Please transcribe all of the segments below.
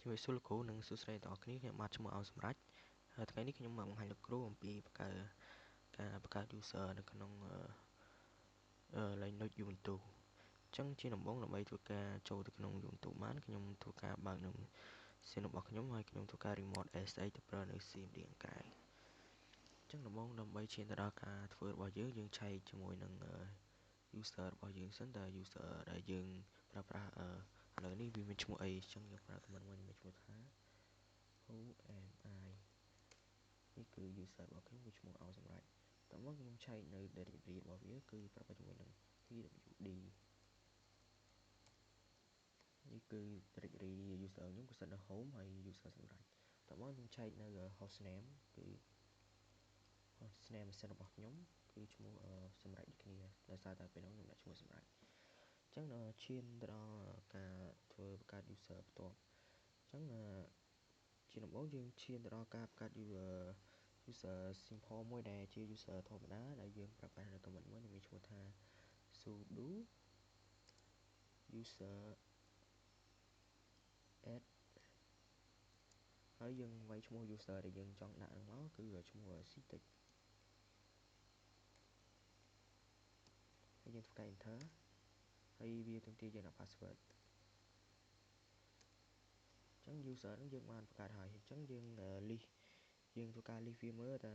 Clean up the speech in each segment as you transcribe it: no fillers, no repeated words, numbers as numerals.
ជំរាបសួរលោកគ្រូនិងសួស្តីដល់អ្នកគ្នាខ្ញុំបាទឈ្មោះអោសម្រាប់ថ្ងៃនេះខ្ញុំមកបង្ហាញលោកគ្រូអំពីការបង្កើត user នៅក្នុងLinux Ubuntu អញ្ចឹងជាដំបូងដើម្បីធ្វើការចូលទៅក្នុង Ubuntu បានខ្ញុំធ្វើការបើកនៅ machine របស់ខ្ញុំហើយខ្ញុំធ្វើការ remote SH ទៅប្រើនៅ CMD ខាងក្រៅអញ្ចឹងដំបូងដើម្បីឈានទៅដល់ការធ្វើរបស់យើងឆែកជាមួយនឹង user របស់យើងសិនតើ user ដែលយើងប្រើប្រាស់ឥឡូវនេះវាមានឈ្មោះអីអញ្ចឹងយើងប្រើ command មួយមានឈ្មោះថា who am I នេះគឺ user របស់ខ្ញុំគឺឈ្មោះអោសម្រាប់តោះមកខ្ញុំឆែកនៅ directory របស់វាគឺប្រើប្រាស់ជាមួយនឹង twd នេះគឺ directory user ខ្ញុំគឺស្ថិតនៅ home ហើយ user សម្រាប់តោះមកខ្ញុំឆែកនៅ hostname គឺ hostname machine របស់ខ្ញុំគឺឈ្មោះសម្រាប់ដូចគ្នាដោយសារតែពេលនោះខ្ញុំដាក់ឈ្មោះសម្រាប់អញ្ចឹងឈានទៅដល់ការធ្វើបង្កើត user បន្ទាប់អញ្ចឹងជាដំបូងយើងឈានទៅដល់ការបង្កើត user simple មួយដែលជា user ធម្មតាដែលយើងប្រើប្រាស់នៅ command មួយមានឈ្មោះថា sudo user add ហើយយើងវាយឈ្មោះ user ដែលយើងចង់ដាក់មកគឺឈ្មោះ citic ហើយយើងធ្វើការ enter ហើយវាទាមទារយើងដាក់ password អញ្ចឹង user ហ្នឹងយើងបានបង្កើតហើយអញ្ចឹងយើង list យើងធ្វើការ list វាមើលថា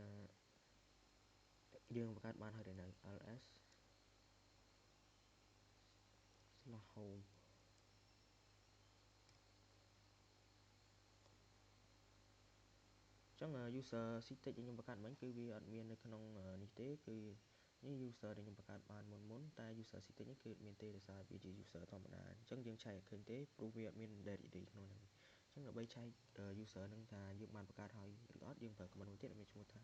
យើងបង្កើតបានហើយនៅ ls/home អញ្ចឹង user citic ដែលខ្ញុំបង្កើតមិញគឺវាអត់មាននៅក្នុងនេះទេគឺនេះ user ដែលខ្ញុំបង្កើតបានមុនតែ user citic នេះគឺអត់មានទេដោយសារវាជា user ធម្មតាអញ្ចឹងយើងឆែកអត់ឃើញទេព្រោះវាអត់មាន directory ក្នុងហ្នឹងអញ្ចឹងដើម្បីឆែក user ហ្នឹងថាយើងបានបង្កើតហើយឬអត់យើងប្រើ command មួយទៀតមានឈ្មោះថា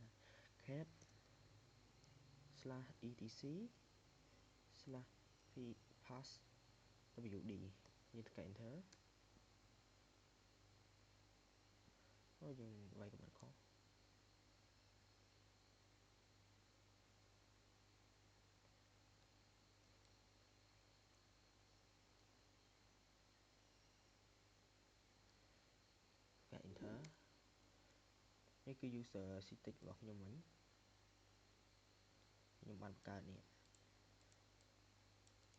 cat/etc/passwd យើងធ្វើការ enter ហើយយើងវាយ command ខុសការ enter នេះគឺ user citic របស់ខ្ញុំវិញខ្ញុំបានបង្កើតនេះ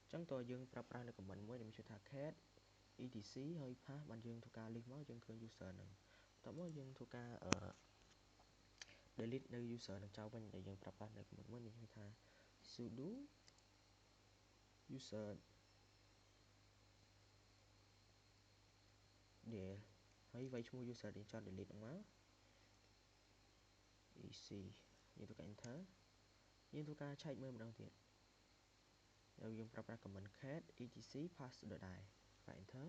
អញ្ចឹងតើយើងប្រើប្រាស់នៅ command មួយដែលមានឈ្មោះថា cat etc ហើយ pass បានយើងធ្វើការ list មកយើងឃើញ user ហ្នឹងតោះមកយើងធ្វើការdelete នៅ user នឹងចោលវិញដែលយើងប្រើប្រាស់នៅ command មួយមានឈ្មោះថា sudo user del ហើយវាយឈ្មោះ user ដែលចង់ delete ហ្នឹងមក ec យើងធ្វើការ enter យើងធ្វើការឆែកមើលម្ដងទៀតហើយយើងប្រើប្រាស់ command cat etc pass ដដែលការ enter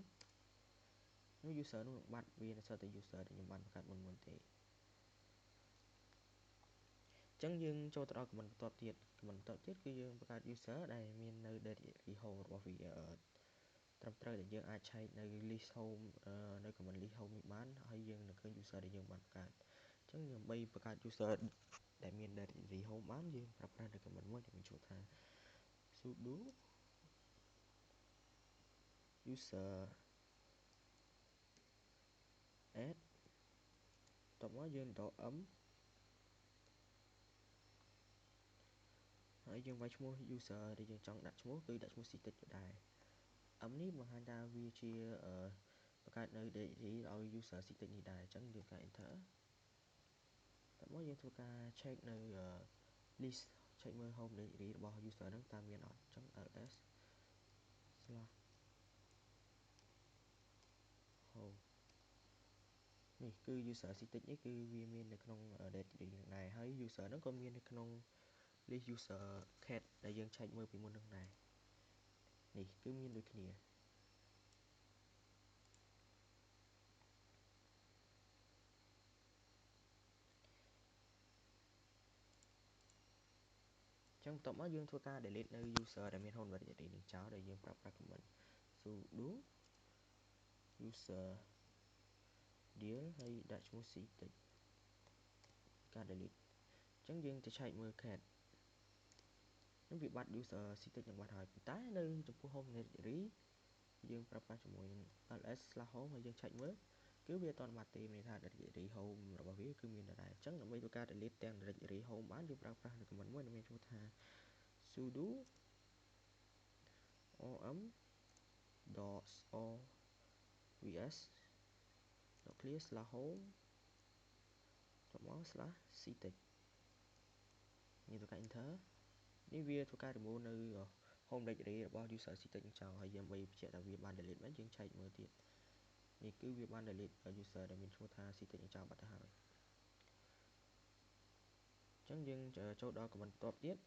នោះ user នោះនឹងបាត់វានៅសល់តែ user ដែលខ្ញុំបានបង្កើតមុនទេអញ្ចឹងយើងចូលទៅដល់ command បន្ទាប់ទៀតគឺយើងបង្កើត user ដែលមាននៅ directory home របស់វាត្រឹមត្រូវដែលយើងអាចឆែកនៅ list home នៅ command list home នេះបានហើយយើងនឹងឃើញ user ដែលយើងបានបង្កើតអញ្ចឹងដើម្បីបង្កើត user ដែលមាន directory home បានយើងប្រើប្រាស់នៅ command មួយដែលមានឈ្មោះថា sudo user add តមកយើងដក m ហើយយើងវាយឈ្មោះ user ដែលយើងចង់ដាក់ឈ្មោះគឺដាក់ឈ្មោះ citic ដដែល m នេះបង្ហាញថាវាជាបង្កើតនៅ directory ឲ្យ user citic នេះដែរអញ្ចឹងយើងការ enter តមកយើងធ្វើការ check នៅ list check មើល home directory របស់ user ហ្នឹងតើមានអត់អញ្ចឹង ls/home នេះគឺ user citic នេះគឺវាមាននៅក្នុង directory ហ្នឹងដែរហើយ user ហ្នឹងក៏មាននៅក្នុង list user cat ដែលយើង check មើលពីមុនហ្នឹងដែរនេះគឺមានដូចគ្នាអញ្ចឹងបន្ទាប់មកយើងធ្វើការ delete នៅ user ដែលមាន home directory នេះចោលដែលយើងប្រើប្រាស់ command sudo user del ហើយដាក់ឈ្មោះ citic ការ delete អញ្ចឹងយើងទៅឆែកមើល cat នឹងវាបាត់ user citic នឹងបាត់ហើយប៉ុន្តែនៅចំពោះ home directory យើងប្រើប្រាស់ជាមួយនឹង ls/home ហើយយើងឆែកមើល គឺវាអត់ទាន់បាត់ទេមានថា directory home របស់វាគឺមានដដែលអញ្ចឹងដើម្បីធ្វើការ delete ទាំង directory home បានយើងប្រើប្រាស់នៅ command មួយដែលមានឈ្មោះថា sudo om.ovs.clear/home បន្ទាប់មក /ctech យើងធ្វើការ enter នេះវាធ្វើការ remove នៅ home directory របស់ user ctech ចោលហើយយើងដើម្បីបញ្ជាក់ថាវាបាន delete មិនយើងឆែកមើលទៀតនេះគឺវាបាន delete user ដែលមានឈ្មោះថា ctech ចោលបាត់ទៅហើយអញ្ចឹងយើងចូលដល់ command បន្ទាប់ទៀត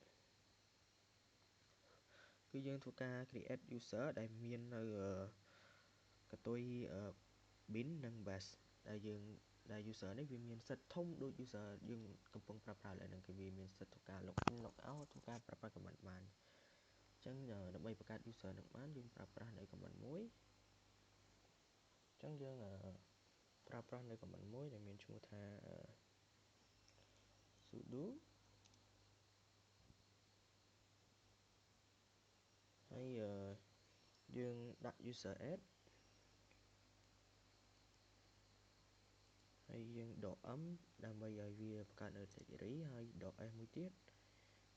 គឺយើងធ្វើការ create user ដែលមាននៅកតុយ bin និង bash ដែល user នេះវាមានសិទ្ធិធំដូច user យើងកំពុងប្រើប្រាស់ឥឡូវហ្នឹងគឺវាមានសិទ្ធិធ្វើការ login log out ធ្វើការប្រើប្រាស់ command បានអញ្ចឹងដើម្បីបង្កើត user នឹងបានយើងប្រើប្រាស់នៅ command មួយអញ្ចឹងយើងប្រើប្រាស់នៅ command មួយដែលមានឈ្មោះថា sudo ហើយយើងដាក់ user add ហើយយើងដក m ដើម្បីឲ្យវាបង្កើតនៅ directory ហើយដក s មួយទៀត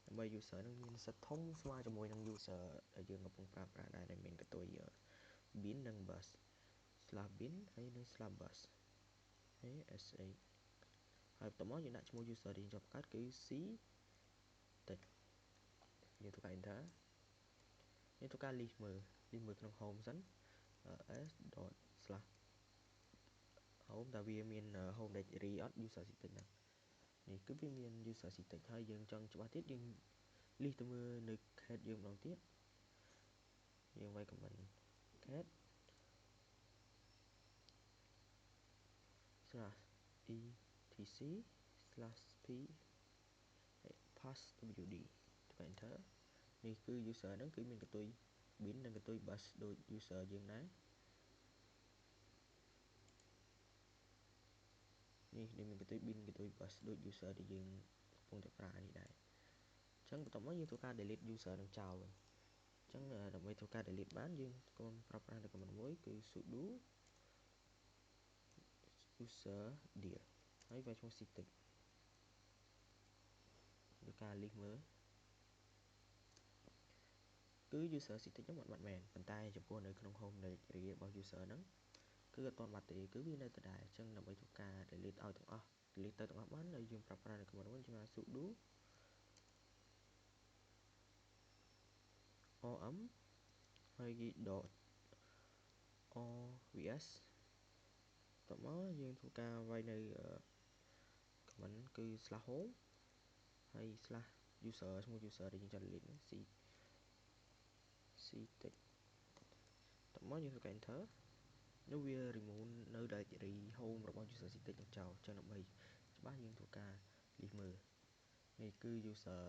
ដើម្បី user នឹងមានសិទ្ធិធំស្មើជាមួយនឹង user ដែលយើងកំពុងប្រើប្រាស់ដែលមានកតុយ bin និង bash /bin ហើយនិង /bash ហើយ sa ហើយបន្ទាប់មកយើងដាក់ឈ្មោះ user ដែលយើងចង់បង្កើតគឺ ctech យើងធ្វើការ enter យើងធ្វើការ list មើលក្នុង home សិន s./home តើវាមាន home directory អត់ user ctech ហ្នឹងនេះគឺវាមាន user ctech ហើយយើងចង់ច្បាស់ទៀតយើង list ទៅមើលនៅ cache យើងម្ដងទៀតយើងវាយ command cache /etc/p passwd ទៅ enter នេះគឺ user ហ្នឹងគឺមានកតុយ bin និងកតុយ bash ដូច user យើងដែរនេះមានកតុយ bin កតុយ bash ដូច user ដែលយើងកំពុងតែប្រើនេះដែរអញ្ចឹងបន្ទាប់មកយើងធ្វើការ delete user នឹងចោលវិញអញ្ចឹងដើម្បីធ្វើការ delete បានយើងប្រើប្រាស់នៅ command មួយគឺ sudo user dir ហើយវាយឈ្មោះ ctech ធ្វើការ list មើលគឺ user ctech ហ្នឹងមិនបាត់មែនប៉ុន្តែចំពោះនៅក្នុង home directory របស់ user ហ្នឹងគឺអត់ទាន់បាត់ទេគឺវានៅដដែលអញ្ចឹងដើម្បីធ្វើការ delete ឲ្យទាំងអស់ delete ទៅទាំងអស់បានហើយយើងប្រើប្រាស់នៅ command មួយជា sudo om ហើយ .ovs តមកយើងធ្វើការវាយនៅ command គឺ /home ហើយ /user ឈ្មោះ user ដែលយើងចង់ delete ហ្នឹង ctech តមកយើងធ្វើការ enter នោះវា remove នៅ directory home របស់ user ctech នឹងចោលចឹងដើម្បីច្បាស់យើងធ្វើការ list មើលនេះគឺ user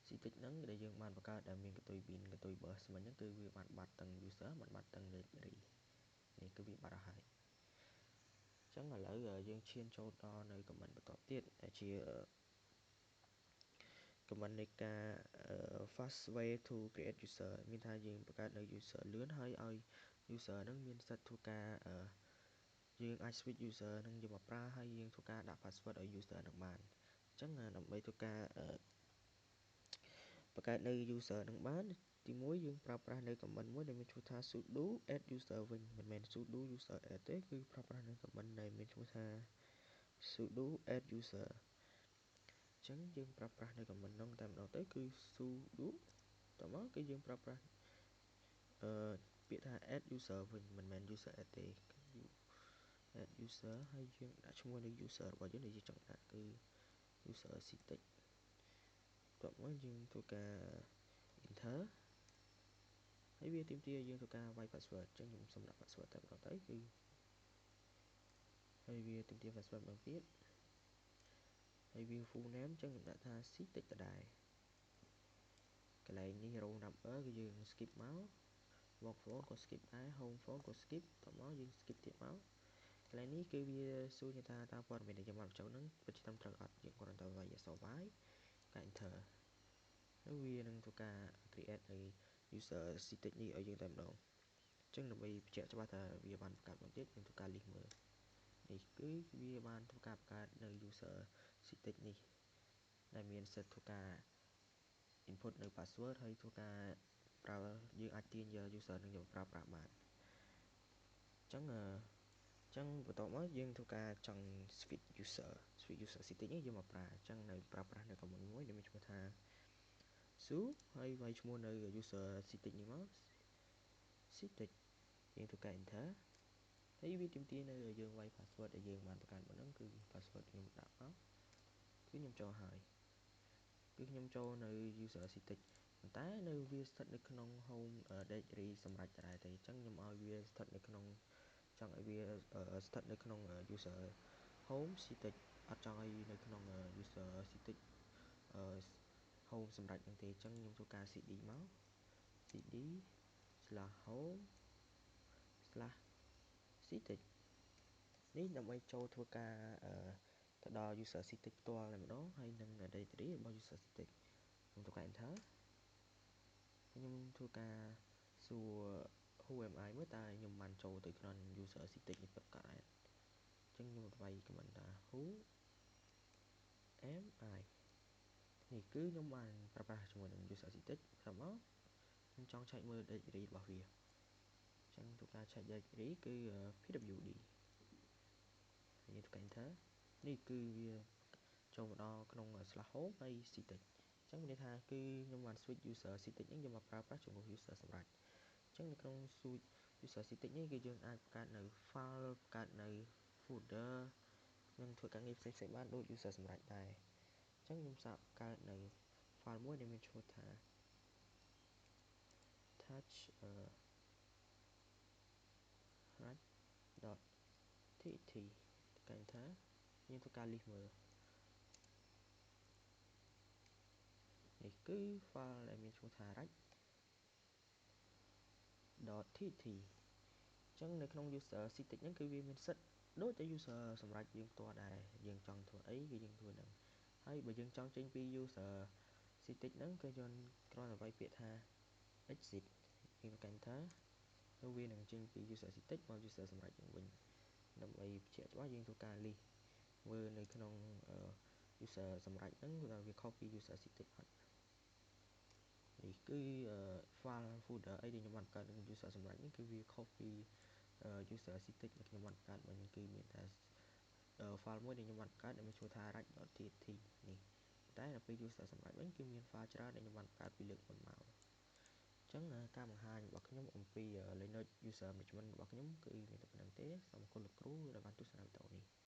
ctech ហ្នឹងដែលយើងបានបង្កើតដែលមានកតុយ bin កតុយ bash មិញហ្នឹងគឺវាបានបាត់ទាំង user បានបាត់ទាំង directory នេះគឺវាបាត់អស់ហើយអញ្ចឹងឥឡូវយើងឈានចូលដល់នៅ command បន្ទាប់ទៀតដែលជា command នៃការ fast way to create user មានថាយើងបង្កើតនៅ user លឿនហើយឲ្យ user ហ្នឹងមានសិទ្ធិធ្វើការយើងអាច switch user ហ្នឹងយកមកប្រើហើយយើងធ្វើការដាក់ password ឲ្យ user ហ្នឹងបានអញ្ចឹងដើម្បីធ្វើការបង្កើតនៅ user ហ្នឹងបានទី1យើងប្រើប្រាស់នៅ command មួយដែលមានឈ្មោះថា sudo add user វិញមិនមែន sudo user add ទេគឺប្រើប្រាស់នៅ command ដែលមានឈ្មោះថា sudo add user អញ្ចឹងយើងប្រើប្រាស់នៅ command ហ្នឹងតែម្ដងទៅគឺ sudo តមកគឺយើងប្រើប្រាស់ពាក្យថា add user វិញមិនមែន user add ទេ add user ហើយយើងដាក់ឈ្មោះនៃ user របស់យើងដែលយើងចង់ដាក់គឺ user ctech តមកយើងធ្វើការ enter ហើយវាទាមទារយើងធ្វើការវាយ password អញ្ចឹងខ្ញុំសូមដាក់ password តែម្ដងទៅគឺហើយវាទាមទារ password ម្ដងទៀតហើយវា full name អញ្ចឹងខ្ញុំដាក់ថា ctech ដដែលកន្លែងនេះ row number គឺយើង skip មក work phone ក៏ skip ដែរ home phone ក៏ skip តមកយើង skip ទៀតមកកន្លែងនេះគឺវាសួរយើងថាតើព័ត៌មានដែលយើងបានបញ្ចូលហ្នឹងពិតជាត្រឹមត្រូវអត់យើងគ្រាន់តែវាយអក្សរ y ការ enter ហើយវានឹងធ្វើការ create នៅ user ctech នេះឲ្យយើងតែម្ដងអញ្ចឹងដើម្បីបញ្ជាក់ច្បាស់ថាវាបានបង្កើតមកទៀតយើងធ្វើការ list មើល វាបានធ្វើការបង្កើតនៅ user static នេះដែលមានសិទ្ធិធ្វើការ input នៅ password ហើយធ្វើការប្រើយើងអាចទាញយក user នឹងយកប្រើប្រាស់បានអញ្ចឹងបន្ទាប់មកយើងធ្វើការចង់ switch user static នេះយកមកប្រើអញ្ចឹងនៅប្រើប្រាស់នៅ command មួយដែលមានឈ្មោះថា su ហើយវាយឈ្មោះនៅ user static នេះមក static យើងធ្វើការ enter ហើយវាទាមទារនៅយើងវាយ password ដែលយើងបានបង្កើតមកហ្នឹងគឺ password ខ្ញុំដាក់មកគឺខ្ញុំចូលហើយគឺខ្ញុំចូលនៅ user static ប៉ុន្តែនៅវាស្ថិតនៅក្នុង home directory សម្រាប់ដែរទេអញ្ចឹងខ្ញុំឲ្យវាស្ថិតនៅក្នុងចង់ឲ្យវាស្ថិតនៅក្នុង user home static អត់ចង់ឲ្យនៅក្នុង user static home សម្រាប់ហ្នឹងទេអញ្ចឹងខ្ញុំធ្វើការ cd មក cd/home/static នេះដើម្បីចូលធ្វើការទៅដល់ user static ផ្ទាល់តែម្ដងហើយនឹង directory របស់ user static ខ្ញុំធ្វើការ enter ខ្ញុំធ្វើការសួរ who am I មើលតើខ្ញុំបានចូលទៅក្នុង user static នេះពិតប្រាកដអត់អញ្ចឹងខ្ញុំវាយ comment ថា who am I នេះគឺខ្ញុំបានប្រើប្រាស់ជាមួយនឹង user static តាមមកខ្ញុំចង់ឆែកមើល directory របស់វាអញ្ចឹងធ្វើការឆែក directory គឺ pwd ហើយធ្វើការ enter នេះគឺវាចូលមកដល់ក្នុង /home ហើយ static អញ្ចឹងមានន័យថាគឺខ្ញុំបាន switch user static នេះយកមកប្រើប្រាស់ជាមួយ user សម្រាប់អញ្ចឹងនៅក្នុង switch user static នេះគឺយើងអាចបង្កើតនៅ file បង្កើតនៅ folder និងធ្វើការងារផ្សេងៗបានដូច user សម្រាប់ដែរអញ្ចឹងខ្ញុំសាកបង្កើតនៅ file មួយដែលមានឈ្មោះថា touch-rad.txt គេថាយើងធ្វើការ list មើលនេះគឺ file ដែលមានឈ្មោះថា rad.txt អញ្ចឹងនៅក្នុង user static ហ្នឹងគឺវាមានសិទ្ធិដូចតែ user សម្រាប់យើងផ្ទាល់ដែរយើងចង់ធ្វើអីគឺយើងធ្វើហ្នឹងហើយបើយើងចង់ចេញពី user static ហ្នឹងគឺយើងគ្រាន់តែវាយពាក្យថា exit យើងកាន់ enter ហើយវានឹងចេញពី user static មក user សម្រាប់យើងវិញដើម្បីបញ្ជាក់ច្បាស់យើងធ្វើការ list មើលនៅក្នុង user សម្រាប់ហ្នឹងវាខុសពី user static អត់នេះគឺ file folder អីដែលខ្ញុំបានបង្កើតនឹង user សម្រាប់នេះគឺវាខុសពី user static ដែលខ្ញុំបានបង្កើតមកគឺមានតែ file មួយដែលខ្ញុំបានបង្កើតដែលមានឈ្មោះថា rad.txt នេះតែដល់ពេល user សម្រាប់វិញគឺមាន file ច្រើនដែលខ្ញុំបានបង្កើតពីលើកមុនមកអញ្ចឹងការបង្ហាញរបស់ខ្ញុំអំពី Linux user management របស់ខ្ញុំគឺមានតែប៉ុណ្្នឹងទេសូមអរគុណលោកគ្រូដែលបានទស្សនាវីដេអូ